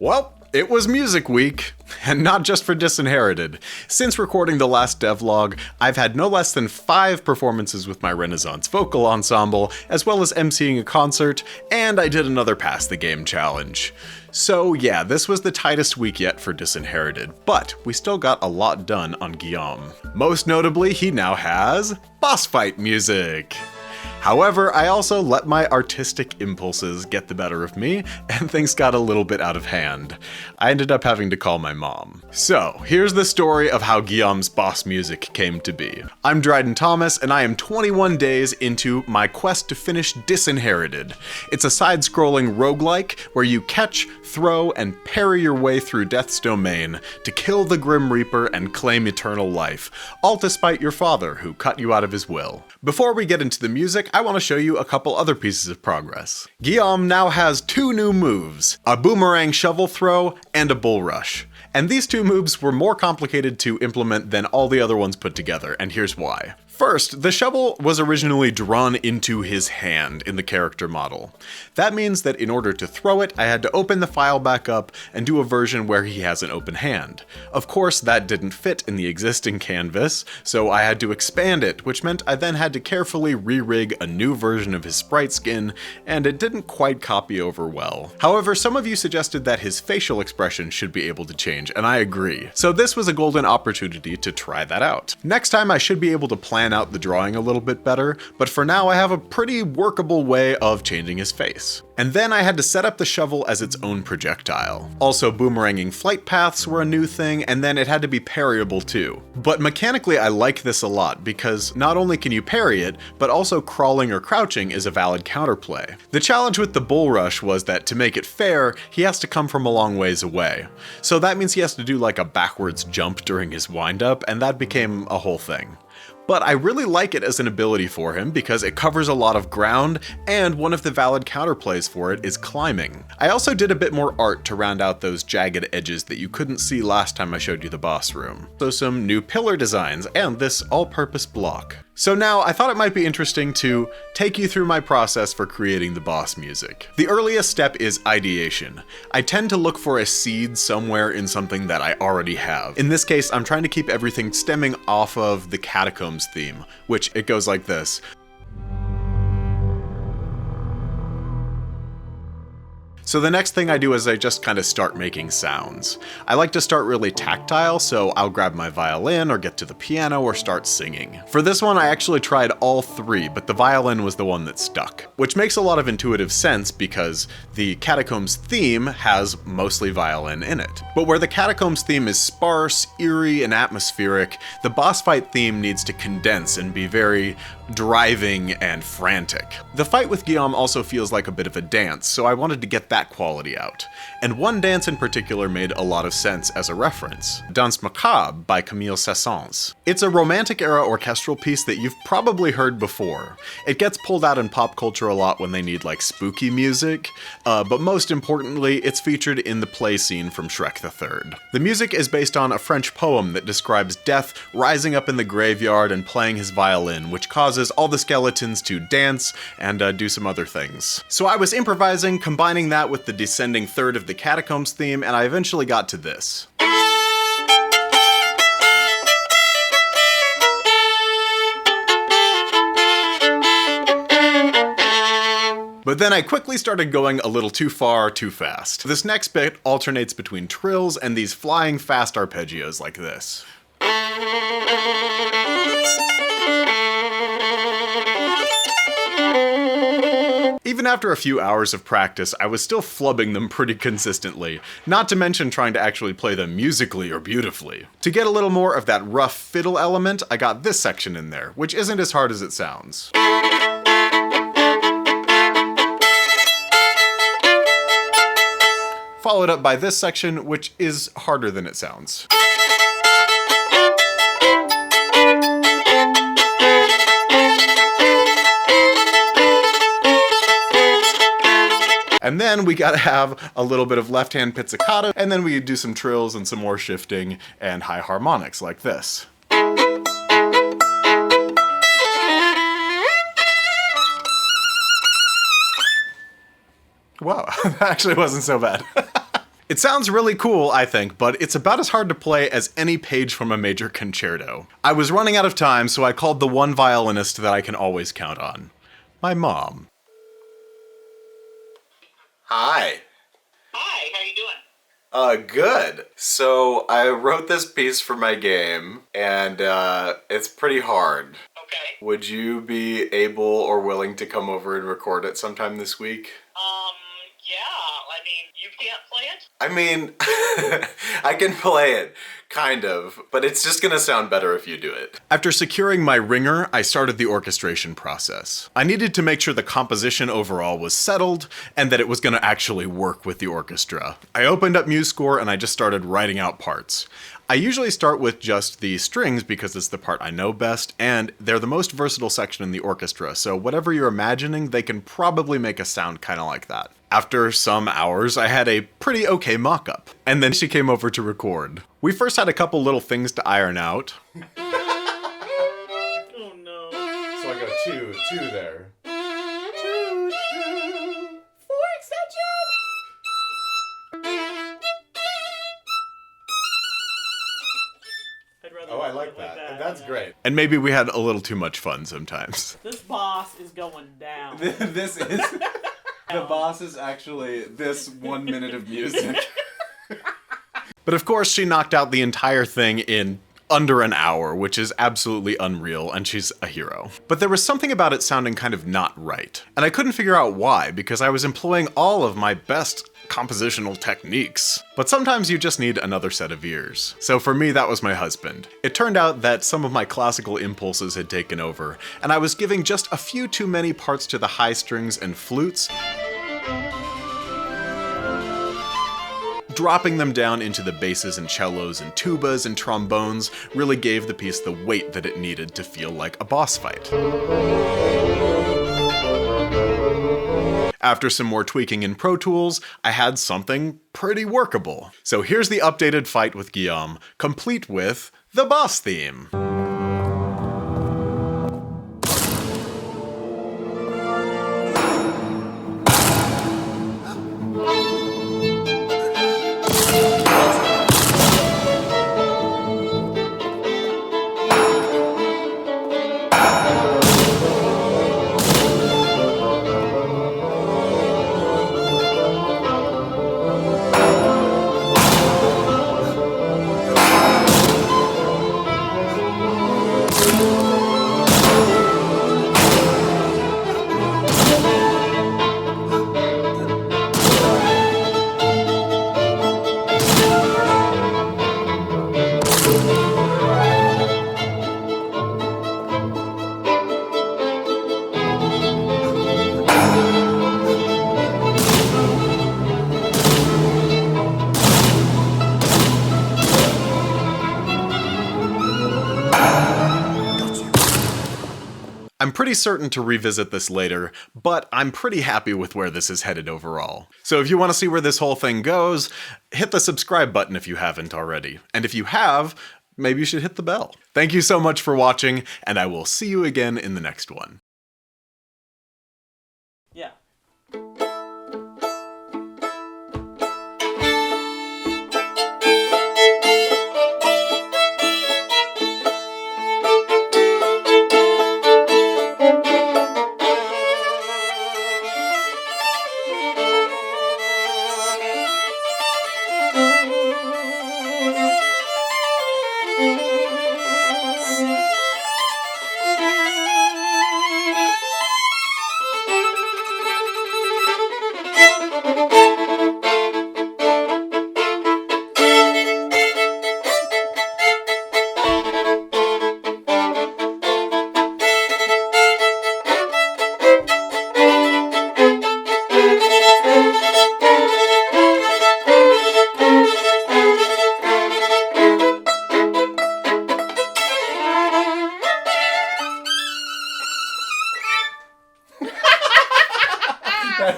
Well, it was Music Week, and not just for Disinherited. Since recording the last devlog, I've had no less than 5 performances with my Renaissance vocal ensemble, as well as emceeing a concert, and I did another Pass the Game challenge. So yeah, this was the tightest week yet for Disinherited, but we still got a lot done on Guillaume. Most notably, he now has boss fight music. However, I also let my artistic impulses get the better of me, and things got a little bit out of hand. I ended up having to call my mom. So, here's the story of how Guillaume's boss music came to be. I'm Dryden Thomas, and I am 21 days into my quest to finish Disinherited. It's a side-scrolling roguelike where you catch, throw, and parry your way through Death's domain to kill the Grim Reaper and claim eternal life, all despite your father, who cut you out of his will. Before we get into the music, I want to show you a couple other pieces of progress. Guillaume now has 2 new moves, a boomerang shovel throw and a bull rush. And these 2 moves were more complicated to implement than all the other ones put together, and here's why. First, the shovel was originally drawn into his hand in the character model. That means that in order to throw it, I had to open the file back up and do a version where he has an open hand. Of course, that didn't fit in the existing canvas, so I had to expand it, which meant I then had to carefully re-rig a new version of his sprite skin, and it didn't quite copy over well. However, some of you suggested that his facial expression should be able to change, and I agree. So this was a golden opportunity to try that out. Next time I should be able to plan out the drawing a little bit better, but for now I have a pretty workable way of changing his face. And then I had to set up the shovel as its own projectile. Also, boomeranging flight paths were a new thing, and then it had to be parryable too. But mechanically I like this a lot, because not only can you parry it, but also crawling or crouching is a valid counterplay. The challenge with the bull rush was that to make it fair, he has to come from a long ways away. So that means he has to do like a backwards jump during his windup, and that became a whole thing. But I really like it as an ability for him because it covers a lot of ground, and one of the valid counterplays for it is climbing. I also did a bit more art to round out those jagged edges that you couldn't see last time I showed you the boss room. So some new pillar designs and this all-purpose block. So now I thought it might be interesting to take you through my process for creating the boss music. The earliest step is ideation. I tend to look for a seed somewhere in something that I already have. In this case, I'm trying to keep everything stemming off of the Catacombs theme, which it goes like this. So the next thing I do is I just kind of start making sounds. I like to start really tactile, so I'll grab my violin or get to the piano or start singing. For this one I actually tried all 3, but the violin was the one that stuck. Which makes a lot of intuitive sense because the Catacombs theme has mostly violin in it. But where the Catacombs theme is sparse, eerie, and atmospheric, the boss fight theme needs to condense and be very driving and frantic. The fight with Guillaume also feels like a bit of a dance, so I wanted to get that quality out. And one dance in particular made a lot of sense as a reference. Danse Macabre by Camille Saint-Saens. It's a romantic era orchestral piece that you've probably heard before. It gets pulled out in pop culture a lot when they need like spooky music, but most importantly, it's featured in the play scene from Shrek the Third. The music is based on a French poem that describes Death rising up in the graveyard and playing his violin, which causes all the skeletons to dance and do some other things. So I was improvising, combining that with the descending third of the Catacombs theme, and I eventually got to this. But then I quickly started going a little too far, too fast. This next bit alternates between trills and these flying fast arpeggios like this. Even after a few hours of practice, I was still flubbing them pretty consistently, not to mention trying to actually play them musically or beautifully. To get a little more of that rough fiddle element, I got this section in there, which isn't as hard as it sounds. Followed up by this section, which is harder than it sounds. And then we gotta have a little bit of left-hand pizzicato, and then we do some trills and some more shifting and high harmonics like this. Wow, that actually wasn't so bad. It sounds really cool, I think, but it's about as hard to play as any page from a major concerto. I was running out of time, so I called the one violinist that I can always count on. My mom. Hi. Hi, how you doing? Good. So I wrote this piece for my game, and it's pretty hard. Okay. Would you be able or willing to come over and record it sometime this week? Yeah, I mean, you can't play it? I mean, I can play it, kind of, but it's just gonna sound better if you do it. After securing my ringer, I started the orchestration process. I needed to make sure the composition overall was settled, and that it was gonna actually work with the orchestra. I opened up MuseScore and I just started writing out parts. I usually start with just the strings because it's the part I know best, and they're the most versatile section in the orchestra, so whatever you're imagining, they can probably make a sound kinda like that. After some hours, I had a pretty okay mock-up, and then she came over to record. We first had a couple little things to iron out. Oh no. So I go two there. Two, 4 extension! I'd rather Oh, I do like it that. like That's yeah. great. And maybe we had a little too much fun sometimes. This boss is going down. This is... The boss is actually this 1 minute of music. But of course, she knocked out the entire thing in under an hour, which is absolutely unreal, and she's a hero. But there was something about it sounding kind of not right. And I couldn't figure out why, because I was employing all of my best compositional techniques. But sometimes you just need another set of ears. So for me, that was my husband. It turned out that some of my classical impulses had taken over, and I was giving just a few too many parts to the high strings and flutes, dropping them down into the basses and cellos and tubas and trombones really gave the piece the weight that it needed to feel like a boss fight. After some more tweaking in Pro Tools, I had something pretty workable. So here's the updated fight with Guillaume, complete with the boss theme. I'm pretty certain to revisit this later, but I'm pretty happy with where this is headed overall. So if you want to see where this whole thing goes, hit the subscribe button if you haven't already. And if you have, maybe you should hit the bell. Thank you so much for watching, and I will see you again in the next one. Yeah.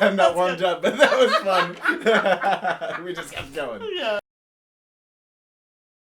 I'm not warmed up, but that was fun. We just kept going. Yeah.